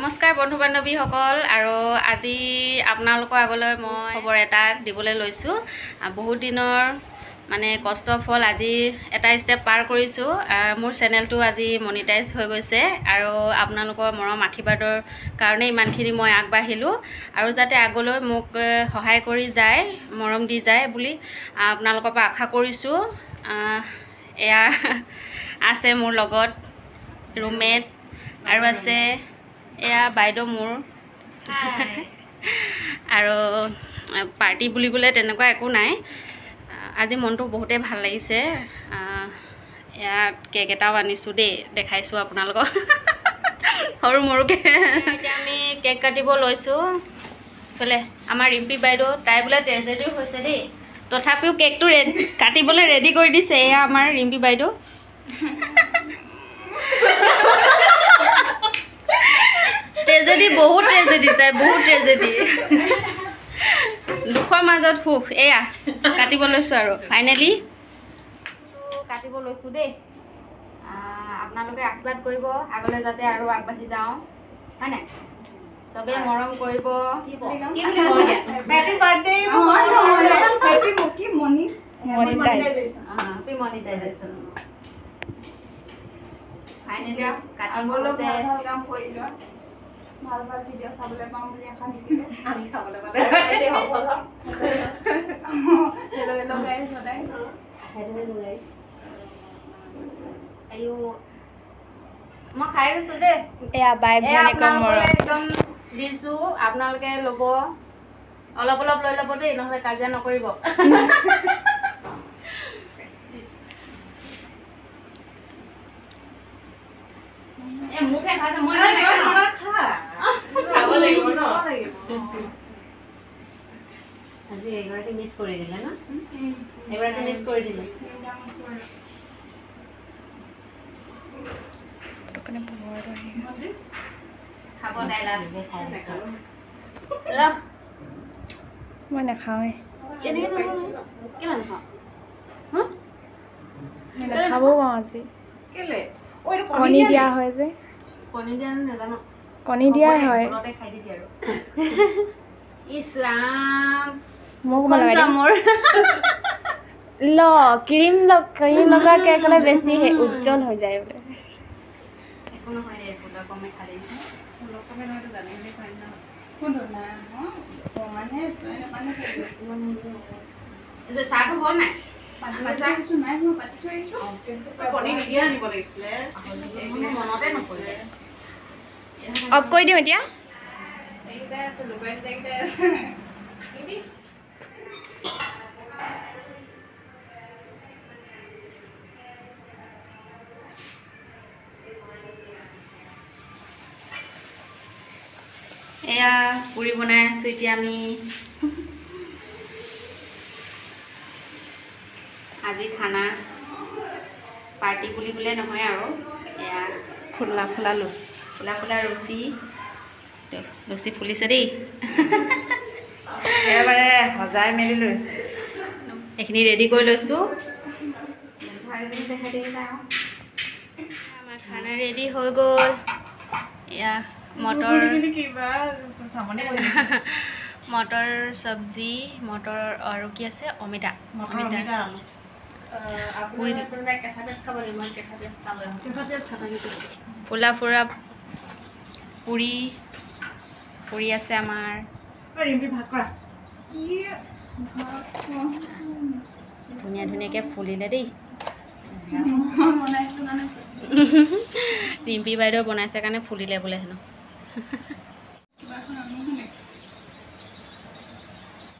নমস্কাৰ বন্ধু বান্ধৱীসকল আৰু আজি আপোনালোকৰ আগলৈ মই খবৰ এটা দিবলৈ লৈছোঁ। বহুত দিনৰ মানে কষ্টৰ ফল আজি এটা ষ্টেপ পাৰ কৰিছোঁ। মোৰ চেনেলটো আজি মনিটাইজ হৈ গৈছে আৰু আপোনালোকৰ মৰম আশীৰ্বাদৰ কাৰণে ইমানখিনি মই আগবাঢ়িলোঁ আৰু যাতে আগলৈ মোক সহায় কৰি যায়, মৰম দি যায় বুলি আপোনালোকৰ পৰা আশা কৰিছোঁ। এয়া আছে মোৰ লগত ৰুমমেট আৰু আছে এয়া বাইদেউ মোৰ আৰু পাৰ্টি বুলিবলৈ তেনেকুৱা একো নাই। আজি মনটো বহুতেই ভাল লাগিছে। ইয়াত কেক এটাও আনিছোঁ দেই, দেখাইছোঁ আপোনালোকক সৰু মৰুকৈ। এতিয়া আমি কেক কাটিব লৈছোঁ। এইফালে আমাৰ ৰিম্পী বাইদেউ, তাই বোলে ট্ৰেজেডিও হৈছে দেই, তথাপিও কেকটো কাটিবলৈ ৰেডি কৰি দিছে। এয়া আমাৰ ৰিম্পী বাইদেউ। ট্ৰেজেডি, বহুত ট্ৰেজেডি, তাই বহুত ট্ৰেজেডি। দুখৰ মাজত সুখ। এয়া কাটিব লৈছোঁ আৰু ফাইনেলি কাটিব লৈছোঁ দেই। আপোনালোকে আশীৰ্বাদ কৰিব আগলৈ যাতে আৰু আগবাঢ়ি যাওঁ, হয় নাই? চবেই মৰম কৰিব। ফাইনেলি কাটিব ভাল ভাল ভিডিঅ' চাবলৈ পাম বুলি আশা থাকিলে আমি খাবলৈ পালে মই খাই লৈছোঁ দেই। এয়া বাইক একদম দিছোঁ, আপোনালোকে ল'ব। অলপ অলপ লৈ ল'ব দেই, নহ'লে কাজিয়া নকৰিব। মুখে খাইছে, মই আজি এগৰাকী মিছ কৰি দিলে ন? এগৰাকী মিছ কৰি দিলে। খাব তাই লাষ্ট। মই নাখাওঁৱে, কিমান খাওঁ? নাখাবও পাওঁ আজি। কণী দিয়া হয় যে, কণী দিয়া নাজানো, কণী দিয়াই হয়। ঘৰতে খাই দিবি আৰু। ইছ ৰাম, মোক মোৰ ক্ৰীম লগা কেক হ'লে বেছি উজ্জ্বল হৈ যায় বোলে। একো নহয় দে, কমে খাই দিম। চাহটো হ'ল নাই? মনতে নপৰিলে। অফ কৰি দিওঁ এতিয়া। এয়া পুৰি বনাই আছোঁ এতিয়া আমি। আজি খানা পাৰ্টি বুলিবলৈ নহয় আৰু এয়া ফুলা ফুলা লুচি, ফুলা ফুলা লুচি। লুচি ফুলিছে দেই। একেবাৰে সজাই মেলি লৈছে। এইখিনি ৰেডি কৰি লৈছোঁ। আমাৰ খানা ৰেডি হৈ গ'ল। এয়া মটৰ মটৰ চব্জি, মটৰ আৰু কি আছে? অমিতা। ফুলা ফুৰা পুৰি আছে আমাৰ। ধুনীয়া ধুনীয়াকৈ ফুলিলে দেই। ৰিম্পী বাইদেউ বনাইছে কাৰণে ফুলিলে বোলে হেনো।